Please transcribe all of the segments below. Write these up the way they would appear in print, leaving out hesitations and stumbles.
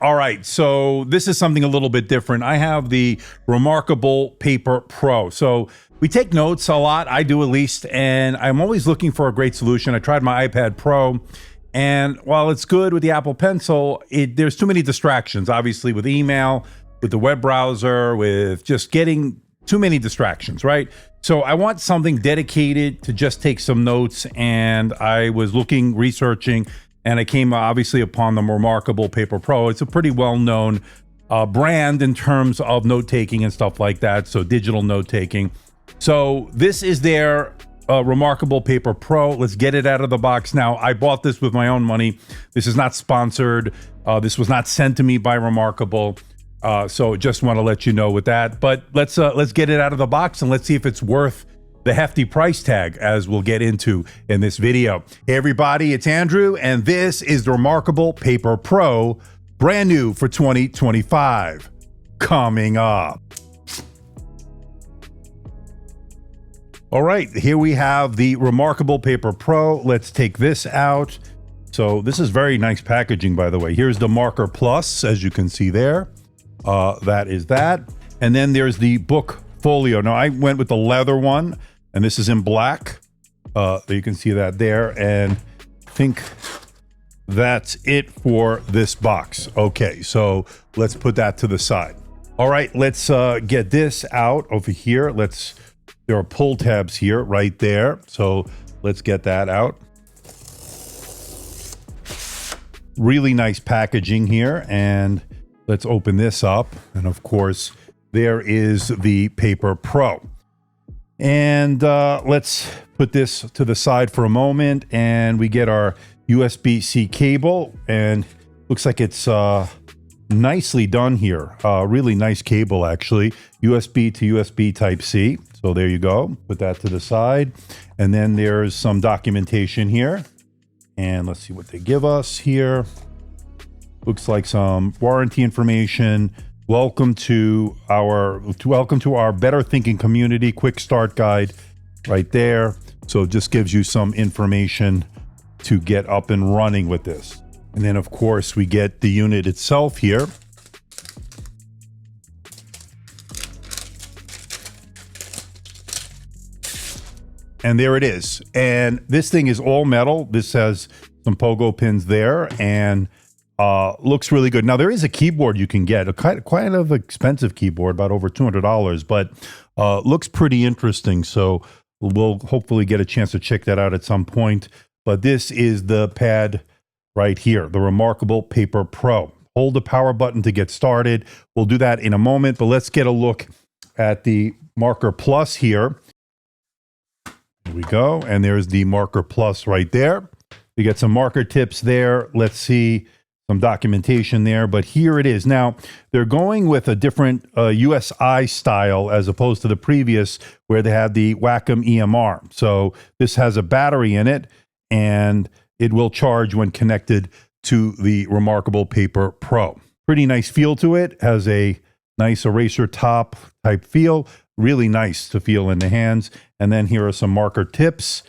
All right, so this is something a little bit different. I have the Remarkable Paper Pro. So we take notes a lot, I do at least, and I'm always looking for a great solution. I tried my iPad Pro, and while it's good with the Apple Pencil, there's too many distractions, obviously, with email, with the web browser, with just getting too many distractions, right? So I want something dedicated to just take some notes, and I was looking, researching, and I came obviously upon the Remarkable Paper Pro. It's a pretty well-known brand in terms of note-taking and stuff like that, so digital note-taking. So this is their Remarkable Paper Pro. Let's get it out of the box now. I bought this with my own money. This is not sponsored. This was not sent to me by Remarkable. So just want to let you know with that. But let's get it out of the box and let's see if it's worth the hefty price tag, as we'll get into in this video. Hey everybody, it's Andrew, and this is the Remarkable Paper Pro, brand new for 2025. Coming up. All right, here we have the Remarkable Paper Pro. Let's take this out. So this is very nice packaging, by the way. Here's the Marker Plus, as you can see there. That is that. And then there's the book folio. Now I went with the leather one, and this is in black. You can see that there, and I think that's it for this box. Okay, so let's put that to the side. All right, let's get this out over here. There are pull tabs here, right there. So let's get that out. Really nice packaging here, and let's open this up. And of course, there is the Paper Pro. And let's put this to the side for a moment, and we get our USB-C cable, and looks like it's nicely done here. Really nice cable, actually. USB to USB Type-C. So there you go. Put that to the side. And then there's some documentation here. And let's see what they give us here. Looks like some warranty information. Welcome to our Better Thinking Community Quick Start Guide right there. So it just gives you some information to get up and running with this. And then of course we get the unit itself here. And there it is. And this thing is all metal. This has some pogo pins there, and looks really good. Now there is a keyboard you can get, quite of expensive keyboard, about over $200, but looks pretty interesting. So we'll hopefully get a chance to check that out at some point. But this is the pad right here, the Remarkable Paper Pro. Hold the power button to get started. We'll do that in a moment, but let's get a look at the Marker Plus here. Here we go, and there's the Marker Plus right there. You get some marker tips there. Let's see some documentation there, but here it is. Now, they're going with a different USI style as opposed to the previous where they had the Wacom EMR. So this has a battery in it, and it will charge when connected to the Remarkable Paper Pro. Pretty nice feel to it. Has a nice eraser top type feel. Really nice to feel in the hands. And then here are some marker tips.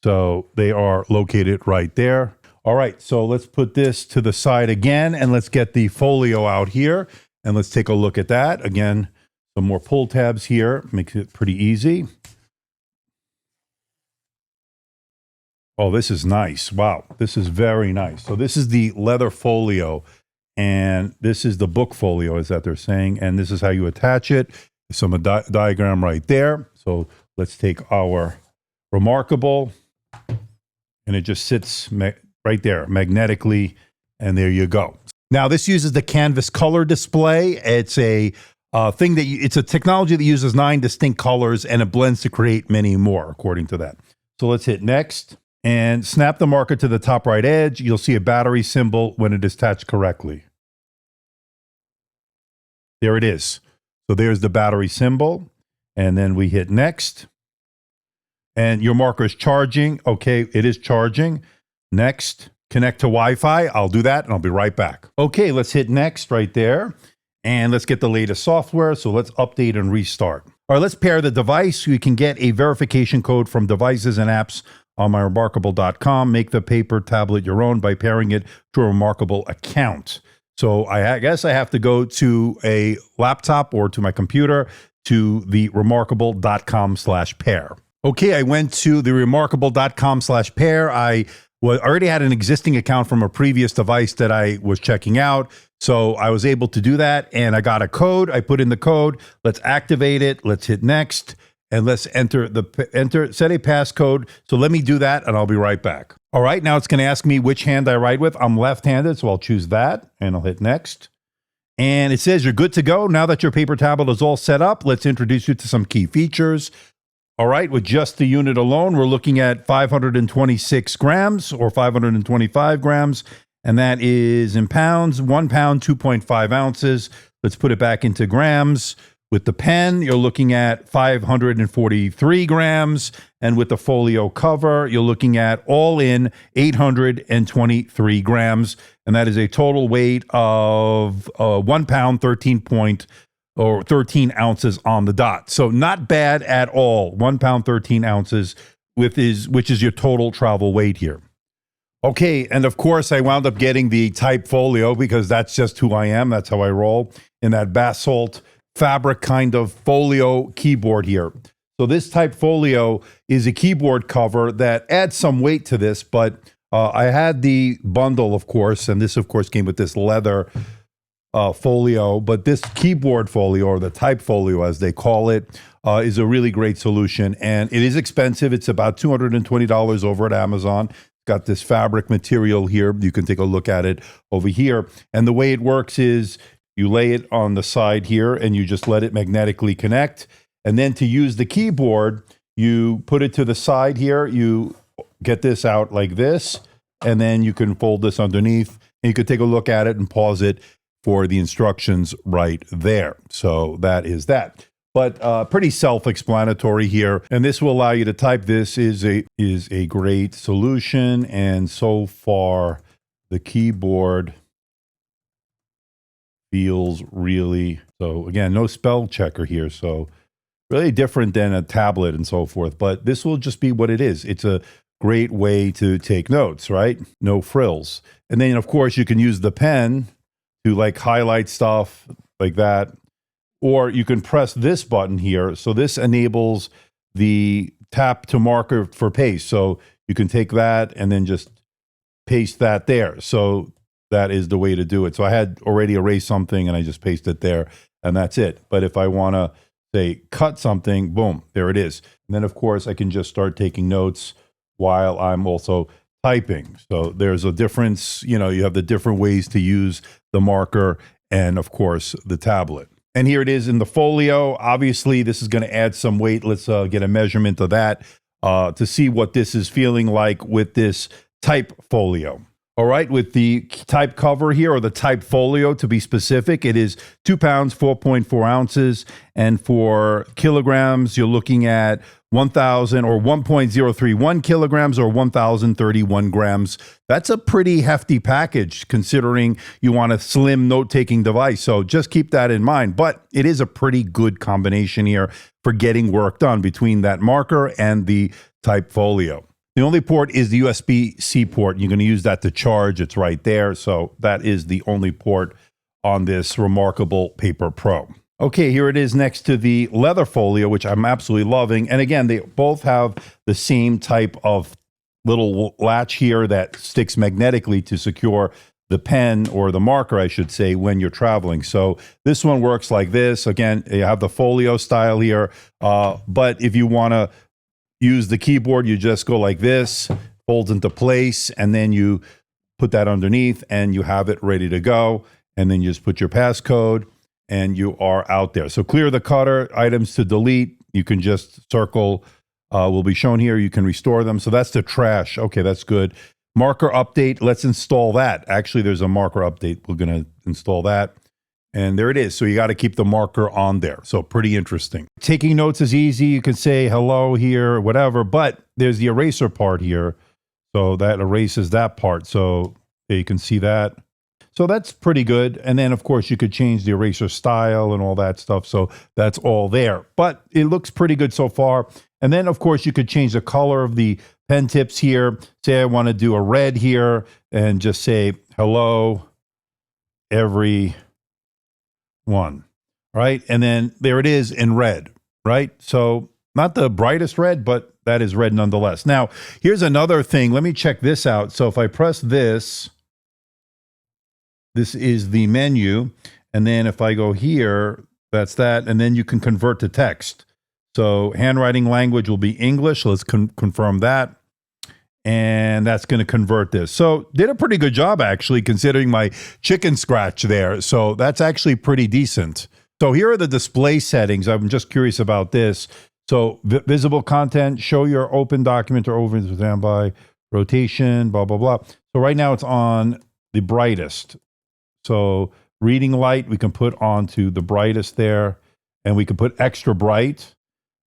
So they are located right there. All right, so let's put this to the side again, and let's get the folio out here, and let's take a look at that. Again, some more pull tabs here, makes it pretty easy. Oh, this is nice. Wow, this is very nice. So this is the leather folio, and this is the book folio, is that they're saying, and this is how you attach it. Some diagram right there. So let's take our Remarkable, and it just sits right there magnetically, and there you go. Now this uses the canvas color display. It's a it's a technology that uses 9 distinct colors, and it blends to create many more, according to that. So let's hit next and snap the marker to the top right edge. You'll see a battery symbol when it is attached correctly. There it is. So there's the battery symbol, and then we hit next, and your marker is charging. Okay, it is charging. Next, connect to Wi-Fi. I'll do that, and I'll be right back. Okay, let's hit next right there, and let's get the latest software. So let's update and restart. All right, let's pair the device. You can get a verification code from devices and apps on myremarkable.com. Make the paper tablet your own by pairing it to a Remarkable account. So I guess I have to go to a laptop or to my computer to the remarkable.com/pair. Okay, I went to the remarkable.com/pair. I already had an existing account from a previous device that I was checking out. So I was able to do that, and I got a code. I put in the code. Let's activate it. Let's hit next, and let's set a passcode. So let me do that, and I'll be right back. All right, now it's going to ask me which hand I write with. I'm left-handed, so I'll choose that, and I'll hit next. And it says you're good to go. Now that your paper tablet is all set up, let's introduce you to some key features. All right, with just the unit alone, we're looking at 526 grams or 525 grams, and that is in pounds, 1 pound, 2.5 ounces. Let's put it back into grams. With the pen, you're looking at 543 grams, and with the folio cover, you're looking at all in 823 grams, and that is a total weight of 1 pound, 13 ounces on the dot. So not bad at all. 1 pound, 13 ounces, which is your total travel weight here. Okay, and of course, I wound up getting the type folio because that's just who I am. That's how I roll, in that basalt fabric kind of folio keyboard here. So this type folio is a keyboard cover that adds some weight to this, but I had the bundle, of course, and this, of course, came with this leather folio, but this keyboard folio, or the type folio as they call it, is a really great solution, and it is expensive. It's about $220 over at Amazon. Got this fabric material here. You can take a look at it over here, and the way it works is you lay it on the side here and you just let it magnetically connect. And then to use the keyboard, you put it to the side here. You get this out like this, and then you can fold this underneath. And you could take a look at it and pause it for the instructions right there. So that is that. But pretty self-explanatory here. And this will allow you to type. This is a great solution. And so far, the keyboard feels really, so again, no spell checker here, so really different than a tablet and so forth, but this will just be what it is. It's a great way to take notes, right? No frills. And then, of course, you can use the pen to like highlight stuff like that, or you can press this button here. So this enables the tap to marker for paste. So you can take that and then just paste that there. So that is the way to do it. So I had already erased something and I just paste it there, and that's it. But if I want to, say, cut something, boom, there it is. And then, of course, I can just start taking notes while I'm also typing. So there's a difference. You know, you have the different ways to use the marker and, of course, the tablet. And here it is in the folio. Obviously, this is going to add some weight. Let's get a measurement of that to see what this is feeling like with this type folio. All right, with the type cover here, or the type folio to be specific, it is 2 pounds, 4.4 ounces. And for kilograms, you're looking at 1,000 or 1.031 kilograms or 1,031 grams. That's a pretty hefty package considering you want a slim note-taking device. So just keep that in mind. But it is a pretty good combination here for getting work done between that marker and the type folio. The only port is the USB-C port. You're going to use that to charge. It's right there. So that is the only port on this Remarkable Paper Pro. Okay, here it is next to the leather folio, which I'm absolutely loving. And again, they both have the same type of little latch here that sticks magnetically to secure the pen, or the marker, I should say, when you're traveling. So this one works like this. Again, you have the folio style here. But if you want to use the keyboard, you just go like this, folds into place, and then you put that underneath and you have it ready to go. And then you just put your passcode and you are out there. So clear the cutter, items to delete. You can just circle, will be shown here. You can restore them. So that's the trash. Okay, that's good. Marker update, let's install that. Actually, there's a marker update. We're going to install that. And there it is. So you got to keep the marker on there. So pretty interesting. Taking notes is easy. You can say hello here, whatever, but there's the eraser part here. So that erases that part. So you can see that. So that's pretty good. And then, of course, you could change the eraser style and all that stuff. So that's all there. But it looks pretty good so far. And then, of course, you could change the color of the pen tips here. Say I want to do a red here and just say hello. every one, right? And then there it is in red, right? So not the brightest red, but that is red nonetheless. Now, here's another thing. Let me check this out. So if I press this, this is the menu. And then if I go here, that's that. And then you can convert to text. So handwriting language will be English. Let's confirm that. And that's going to convert this. So did a pretty good job, actually, considering my chicken scratch there. So that's actually pretty decent. So here are the display settings. I'm just curious about this. So visible content, show your open document or open standby, rotation, blah, blah, blah. So right now it's on the brightest. So reading light, we can put onto the brightest there, and we can put extra bright,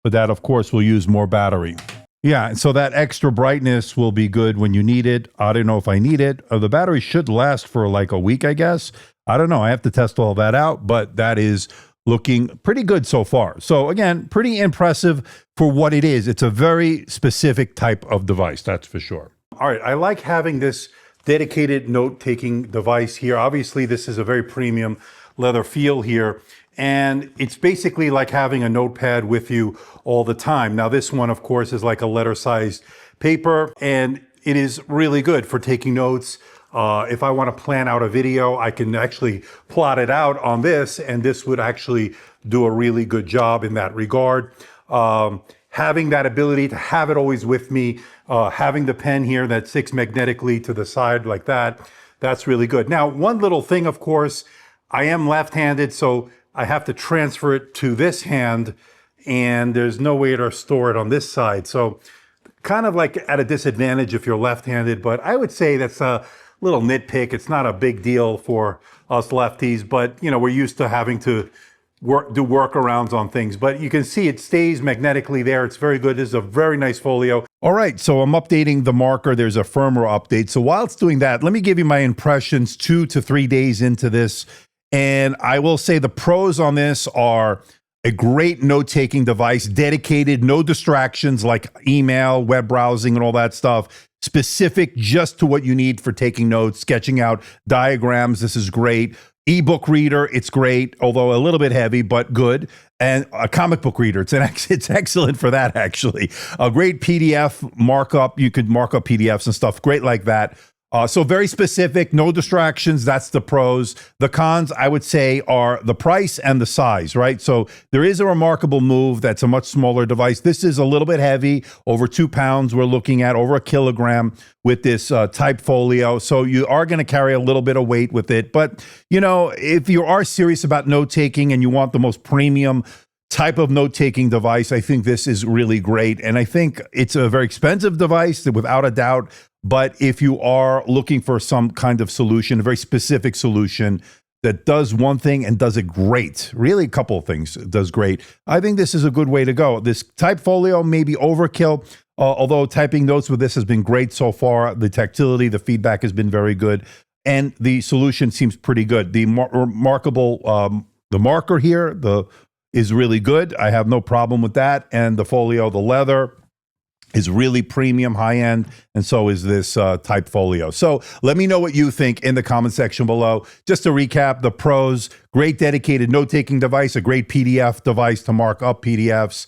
but that, of course, will use more battery. Yeah, so that extra brightness will be good when you need it. I don't know if I need it. The battery should last for like a week, I guess. I don't know. I have to test all that out, but that is looking pretty good so far. So again, pretty impressive for what it is. It's a very specific type of device, that's for sure. All right, I like having this dedicated note-taking device here. Obviously, this is a very premium leather feel here. And it's basically like having a notepad with you all the time. Now, this one, of course, is like a letter-sized paper, and it is really good for taking notes. If I want to plan out a video, I can actually plot it out on this, and this would actually do a really good job in that regard. Having that ability to have it always with me, having the pen here that sticks magnetically to the side like that, that's really good. Now, one little thing, of course, I am left-handed, so I have to transfer it to this hand, and there's no way to store it on this side. So kind of like at a disadvantage if you're left-handed, but I would say that's a little nitpick. It's not a big deal for us lefties, but you know, we're used to having to do workarounds on things. But you can see it stays magnetically there. It's very good. This is a very nice folio. All right, so I'm updating the marker. There's a firmware update. So while it's doing that, let me give you my impressions 2 to 3 days into this. And I will say the pros on this are a great note-taking device, dedicated, no distractions like email, web browsing, and all that stuff, specific just to what you need for taking notes, sketching out diagrams. This is great. Ebook reader, it's great, although a little bit heavy, but good. And a comic book reader, it's excellent for that, actually. A great PDF markup. You could mark up PDFs and stuff, great like that. So very specific, no distractions. That's the pros. The cons, I would say, are the price and the size, right? So there is a remarkable move. That's a much smaller device. This is a little bit heavy, over 2 pounds. We're looking at over 1 kilogram with this type folio. So you are going to carry a little bit of weight with it. But, you know, if you are serious about note-taking and you want the most premium type of note-taking device, I think this is really great. And I think it's a very expensive device, without a doubt. But if you are looking for some kind of solution, a very specific solution that does one thing and does it great, really a couple of things does great, I think this is a good way to go. This type folio may be overkill, although typing notes with this has been great so far. The tactility, the feedback has been very good, and the solution seems pretty good. The remarkable, the marker here, is really good. I have no problem with that. And the folio, the leather, is really premium, high-end, and so is this type folio. So let me know what you think in the comment section below. Just to recap, the pros: great dedicated note-taking device, a great PDF device to mark up PDFs,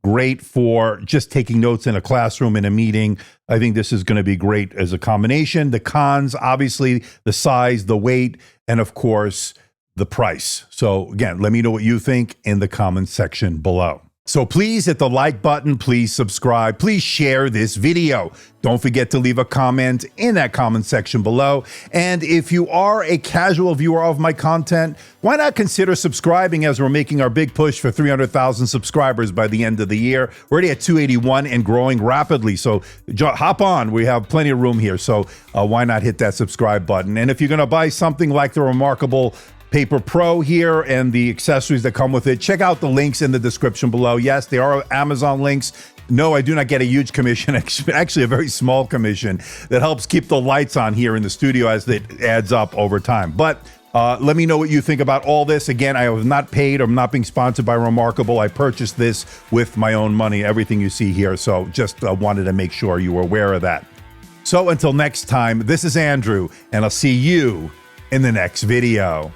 great for just taking notes in a classroom, in a meeting. I think this is going to be great as a combination. The cons, obviously, the size, the weight, and of course, the price. So again, let me know what you think in the comment section below. So please hit the like button, please subscribe, please share this video. Don't forget to leave a comment in that comment section below. And if you are a casual viewer of my content, why not consider subscribing, as we're making our big push for 300,000 subscribers by the end of the year. We're already at 281 and growing rapidly. So hop on, we have plenty of room here. So why not hit that subscribe button? And if you're gonna buy something like the remarkable Paper Pro here and the accessories that come with it, check out the links in the description below. Yes, they are Amazon links. No, I do not get a huge commission, actually a very small commission that helps keep the lights on here in the studio as it adds up over time. But let me know what you think about all this. Again, I was not paid. I'm not being sponsored by Remarkable. I purchased this with my own money, everything you see here. So just wanted to make sure you were aware of that. So until next time, this is Andrew, and I'll see you in the next video.